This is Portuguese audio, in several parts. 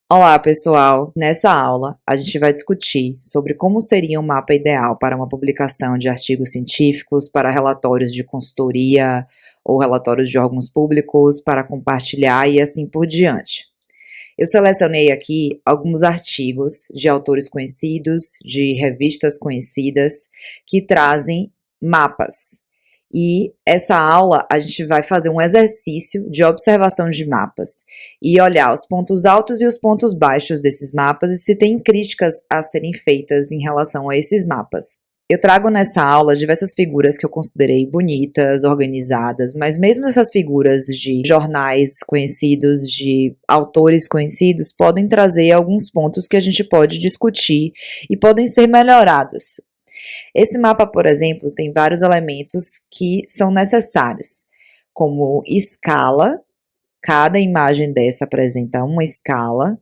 Olá, pessoal! Nessa aula, a gente vai discutir sobre como seria um mapa ideal para uma publicação de artigos científicos, para relatórios de consultoria ou relatórios de órgãos públicos, para compartilhar e assim por diante. Eu selecionei aqui alguns artigos de autores conhecidos, de revistas conhecidas, que trazem mapas. E essa aula a gente vai fazer um exercício de observação de mapas e olhar os pontos altos e os pontos baixos desses mapas e se tem críticas a serem feitas em relação a esses mapas. Eu trago nessa aula diversas figuras que eu considerei bonitas, organizadas, mas mesmo essas figuras de jornais conhecidos, de autores conhecidos, podem trazer alguns pontos que a gente pode discutir e podem ser melhoradas. Esse mapa, por exemplo, tem vários elementos que são necessários, como escala, cada imagem dessa apresenta uma escala,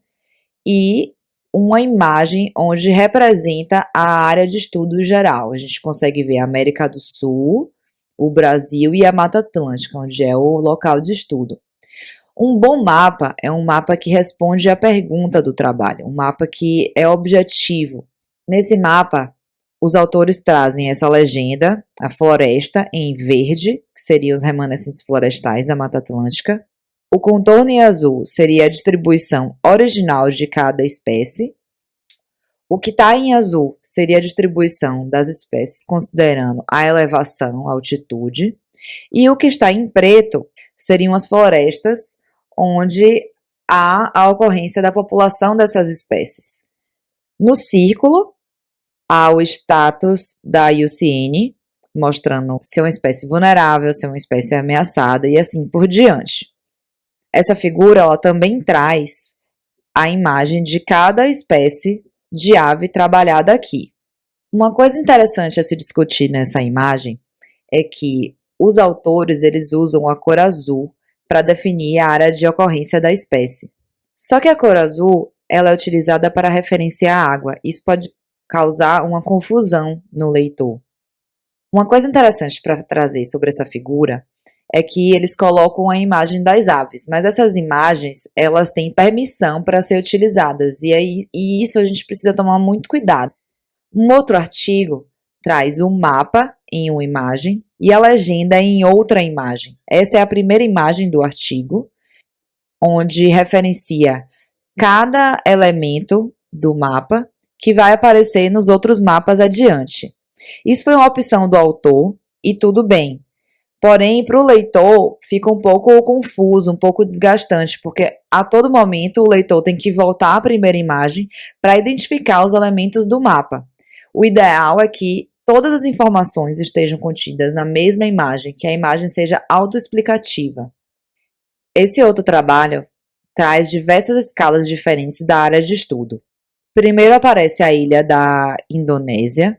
e uma imagem onde representa a área de estudo geral. A gente consegue ver a América do Sul, o Brasil e a Mata Atlântica, onde é o local de estudo. Um bom mapa é um mapa que responde à pergunta do trabalho, um mapa que é objetivo. Nesse mapa, os autores trazem essa legenda, a floresta em verde, que seriam os remanescentes florestais da Mata Atlântica. O contorno em azul seria a distribuição original de cada espécie. O que está em azul seria a distribuição das espécies considerando a elevação, a altitude. E o que está em preto seriam as florestas onde há a ocorrência da população dessas espécies. No círculo, há o status da IUCN, mostrando se é uma espécie vulnerável, se é uma espécie ameaçada e assim por diante. Essa figura ela também traz a imagem de cada espécie de ave trabalhada aqui. Uma coisa interessante a se discutir nessa imagem é que os autores eles usam a cor azul para definir a área de ocorrência da espécie. Só que a cor azul ela é utilizada para referenciar a água. Isso pode causar uma confusão no leitor. Uma coisa interessante para trazer sobre essa figura é que eles colocam a imagem das aves, mas essas imagens, elas têm permissão para ser utilizadas, e isso a gente precisa tomar muito cuidado. Um outro artigo traz um mapa em uma imagem e a legenda em outra imagem. Essa é a primeira imagem do artigo, onde referencia cada elemento do mapa que vai aparecer nos outros mapas adiante. Isso foi uma opção do autor e tudo bem. Porém, para o leitor fica um pouco confuso, um pouco desgastante, porque a todo momento o leitor tem que voltar à primeira imagem para identificar os elementos do mapa. O ideal é que todas as informações estejam contidas na mesma imagem, que a imagem seja autoexplicativa. Esse outro trabalho traz diversas escalas diferentes da área de estudo. Primeiro aparece a ilha da Indonésia,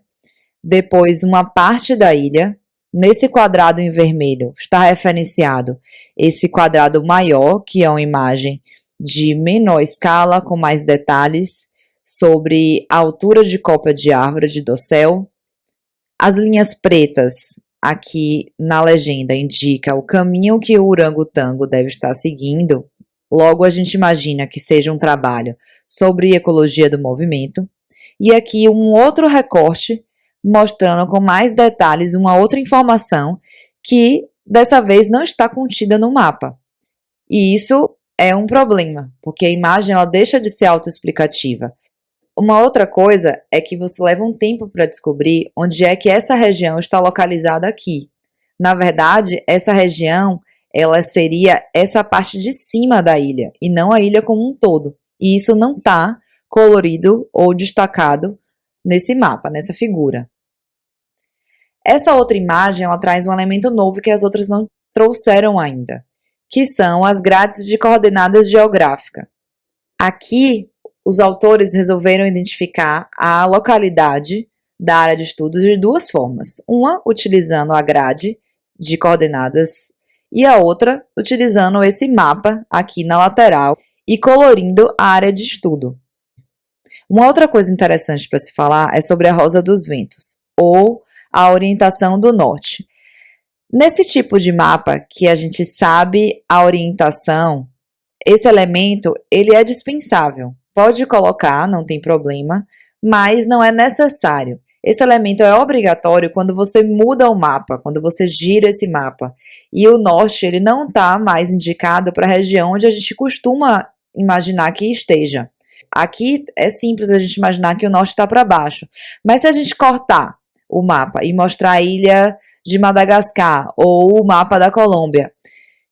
depois uma parte da ilha. Nesse quadrado em vermelho está referenciado esse quadrado maior, que é uma imagem de menor escala, com mais detalhes sobre a altura de copa de árvore de dossel. As linhas pretas aqui na legenda indica o caminho que o orangotango deve estar seguindo. Logo, a gente imagina que seja um trabalho sobre ecologia do movimento. E aqui um outro recorte mostrando com mais detalhes uma outra informação que dessa vez não está contida no mapa. E isso é um problema, porque a imagem ela deixa de ser autoexplicativa. Uma outra coisa é que você leva um tempo para descobrir onde é que essa região está localizada aqui. Na verdade, essa região ela seria essa parte de cima da ilha e não a ilha como um todo. E isso não está colorido ou destacado nesse mapa, nessa figura. Essa outra imagem ela traz um elemento novo que as outras não trouxeram ainda, que são as grades de coordenadas geográficas. Aqui, os autores resolveram identificar a localidade da área de estudos de duas formas. Uma, utilizando a grade de coordenadas e a outra, utilizando esse mapa aqui na lateral e colorindo a área de estudo. Uma outra coisa interessante para se falar é sobre a Rosa dos Ventos, ou a orientação do norte. Nesse tipo de mapa que a gente sabe a orientação, esse elemento ele é dispensável. Pode colocar, não tem problema, mas não é necessário. Esse elemento é obrigatório quando você muda o mapa, quando você gira esse mapa. E o norte ele não está mais indicado para a região onde a gente costuma imaginar que esteja. Aqui é simples a gente imaginar que o norte está para baixo. Mas se a gente cortar o mapa e mostrar a ilha de Madagascar ou o mapa da Colômbia,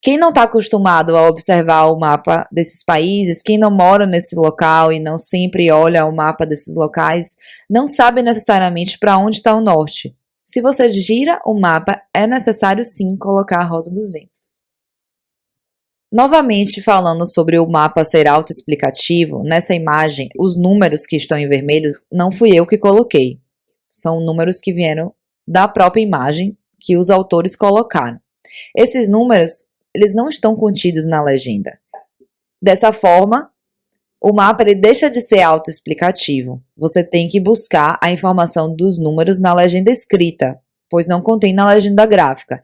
quem não está acostumado a observar o mapa desses países, quem não mora nesse local e não sempre olha o mapa desses locais, não sabe necessariamente para onde está o norte. Se você gira o mapa, é necessário sim colocar a Rosa dos Ventos. Novamente falando sobre o mapa ser autoexplicativo, nessa imagem, os números que estão em vermelho não fui eu que coloquei. São números que vieram da própria imagem que os autores colocaram. Esses números eles não estão contidos na legenda. Dessa forma, o mapa ele deixa de ser autoexplicativo. Você tem que buscar a informação dos números na legenda escrita, pois não contém na legenda gráfica.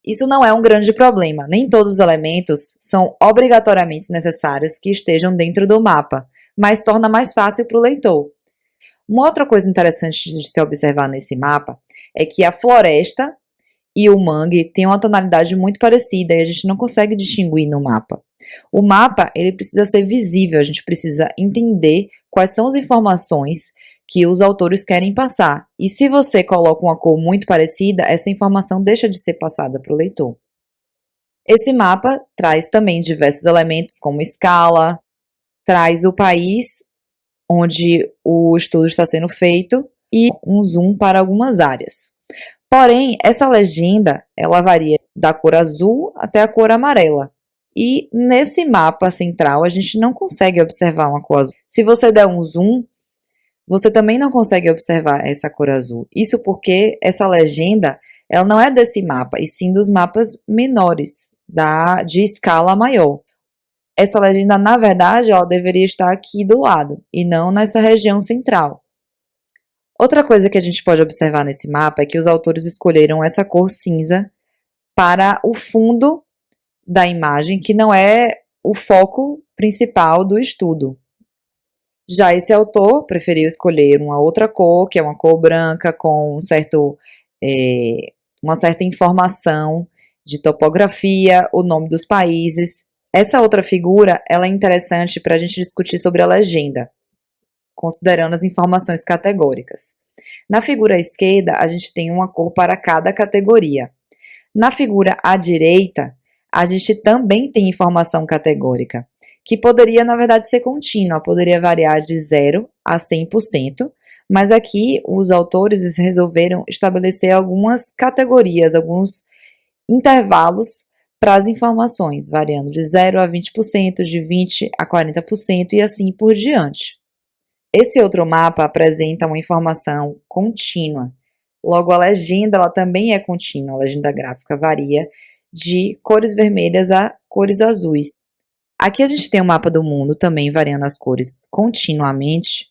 Isso não é um grande problema. Nem todos os elementos são obrigatoriamente necessários que estejam dentro do mapa, mas torna mais fácil para o leitor. Uma outra coisa interessante de se observar nesse mapa é que a floresta e o mangue tem uma tonalidade muito parecida e a gente não consegue distinguir no mapa. O mapa ele precisa ser visível, a gente precisa entender quais são as informações que os autores querem passar. E se você coloca uma cor muito parecida, essa informação deixa de ser passada para o leitor. Esse mapa traz também diversos elementos como escala, traz o país onde o estudo está sendo feito e um zoom para algumas áreas. Porém, essa legenda, ela varia da cor azul até a cor amarela. E nesse mapa central, a gente não consegue observar uma cor azul. Se você der um zoom, você também não consegue observar essa cor azul. Isso porque essa legenda, ela não é desse mapa, e sim dos mapas menores, de escala maior. Essa legenda, na verdade, ela deveria estar aqui do lado, e não nessa região central. Outra coisa que a gente pode observar nesse mapa é que os autores escolheram essa cor cinza para o fundo da imagem, que não é o foco principal do estudo. Já esse autor preferiu escolher uma outra cor, que é uma cor branca com uma certa informação de topografia, o nome dos países. Essa outra figura ela é interessante para a gente discutir sobre a legenda, considerando as informações categóricas. Na figura à esquerda, a gente tem uma cor para cada categoria. Na figura à direita, a gente também tem informação categórica, que poderia, na verdade, ser contínua, poderia variar de 0 a 100%, mas aqui os autores resolveram estabelecer algumas categorias, alguns intervalos para as informações, variando de 0 a 20%, de 20% a 40% e assim por diante. Esse outro mapa apresenta uma informação contínua. Logo, a legenda ela também é contínua. A legenda gráfica varia de cores vermelhas a cores azuis. Aqui a gente tem o mapa do mundo também variando as cores continuamente,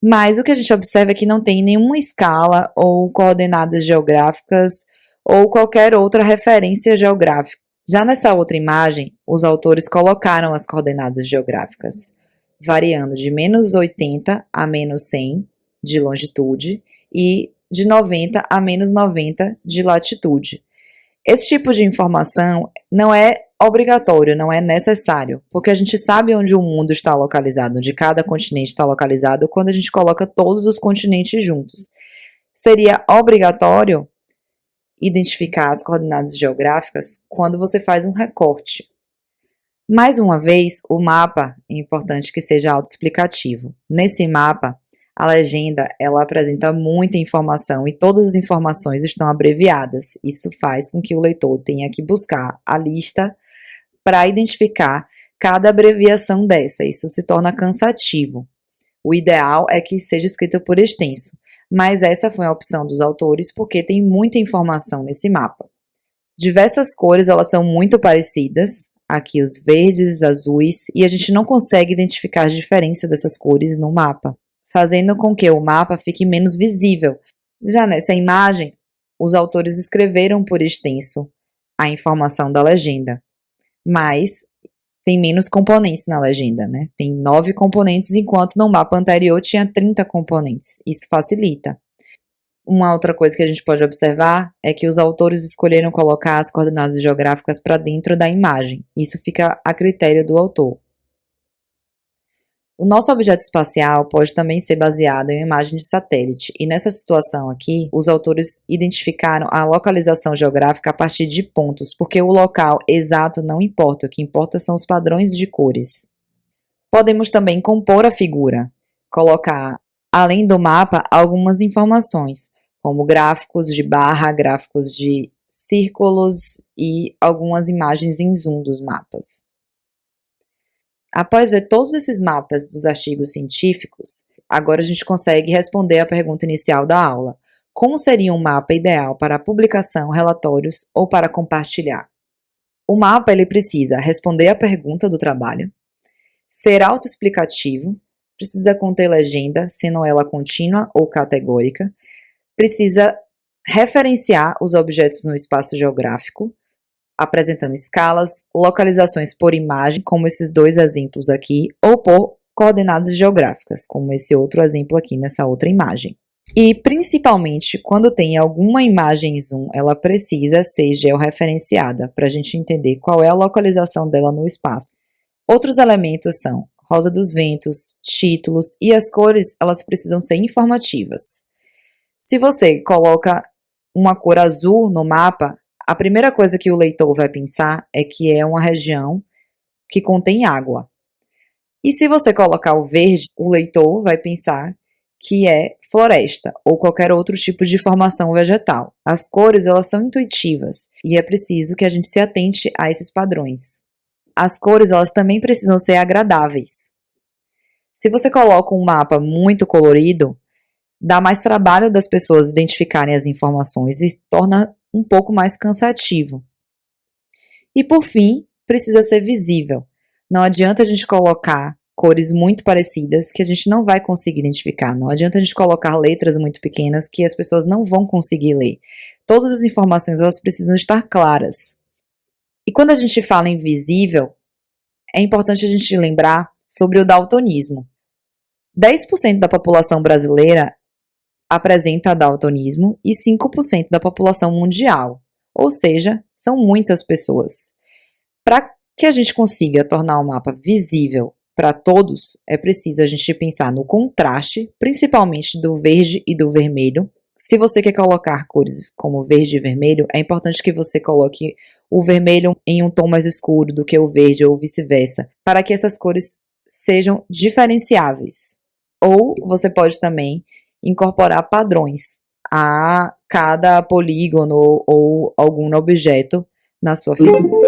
mas o que a gente observa é que não tem nenhuma escala ou coordenadas geográficas ou qualquer outra referência geográfica. Já nessa outra imagem, os autores colocaram as coordenadas geográficas, variando de menos 80 a menos 100 de longitude e de 90 a menos 90 de latitude. Esse tipo de informação não é obrigatório, não é necessário, porque a gente sabe onde o mundo está localizado, onde cada continente está localizado, quando a gente coloca todos os continentes juntos. Seria obrigatório identificar as coordenadas geográficas quando você faz um recorte. Mais uma vez, o mapa é importante que seja autoexplicativo. Nesse mapa, a legenda ela apresenta muita informação e todas as informações estão abreviadas. Isso faz com que o leitor tenha que buscar a lista para identificar cada abreviação dessa. Isso se torna cansativo. O ideal é que seja escrito por extenso, mas essa foi a opção dos autores porque tem muita informação nesse mapa. Diversas cores elas são muito parecidas. Aqui os verdes, azuis, e a gente não consegue identificar a diferença dessas cores no mapa, fazendo com que o mapa fique menos visível. Já nessa imagem, os autores escreveram por extenso a informação da legenda, mas tem menos componentes na legenda, né? Tem 9 componentes, enquanto no mapa anterior tinha 30 componentes. Isso facilita. Uma outra coisa que a gente pode observar é que os autores escolheram colocar as coordenadas geográficas para dentro da imagem. Isso fica a critério do autor. O nosso objeto espacial pode também ser baseado em uma imagem de satélite, e nessa situação aqui, os autores identificaram a localização geográfica a partir de pontos, porque o local exato não importa, o que importa são os padrões de cores. Podemos também compor a figura, colocar, além do mapa, algumas informações, como gráficos de barra, gráficos de círculos e algumas imagens em zoom dos mapas. Após ver todos esses mapas dos artigos científicos, agora a gente consegue responder a pergunta inicial da aula. Como seria um mapa ideal para publicação, relatórios ou para compartilhar? O mapa ele precisa responder a pergunta do trabalho, ser autoexplicativo, precisa conter legenda, sendo ela contínua ou categórica, precisa referenciar os objetos no espaço geográfico, apresentando escalas, localizações por imagem, como esses dois exemplos aqui, ou por coordenadas geográficas, como esse outro exemplo aqui nessa outra imagem. E, principalmente, quando tem alguma imagem em zoom, ela precisa ser georreferenciada, para a gente entender qual é a localização dela no espaço. Outros elementos são rosa dos ventos, títulos, e as cores, elas precisam ser informativas. Se você coloca uma cor azul no mapa, a primeira coisa que o leitor vai pensar é que é uma região que contém água. E se você colocar o verde, o leitor vai pensar que é floresta ou qualquer outro tipo de formação vegetal. As cores, elas são intuitivas e é preciso que a gente se atente a esses padrões. As cores, elas também precisam ser agradáveis. Se você coloca um mapa muito colorido, dá mais trabalho das pessoas identificarem as informações e torna um pouco mais cansativo. E por fim, precisa ser visível. Não adianta a gente colocar cores muito parecidas que a gente não vai conseguir identificar. Não adianta a gente colocar letras muito pequenas que as pessoas não vão conseguir ler. Todas as informações elas precisam estar claras. E quando a gente fala em visível, é importante a gente lembrar sobre o daltonismo. 10% da população brasileira apresenta daltonismo e 5% da população mundial, ou seja, são muitas pessoas. Para que a gente consiga tornar o mapa visível para todos, é preciso a gente pensar no contraste, principalmente do verde e do vermelho. Se você quer colocar cores como verde e vermelho, é importante que você coloque o vermelho em um tom mais escuro do que o verde ou vice-versa, para que essas cores sejam diferenciáveis. Ou você pode também incorporar padrões a cada polígono ou algum objeto na sua figura.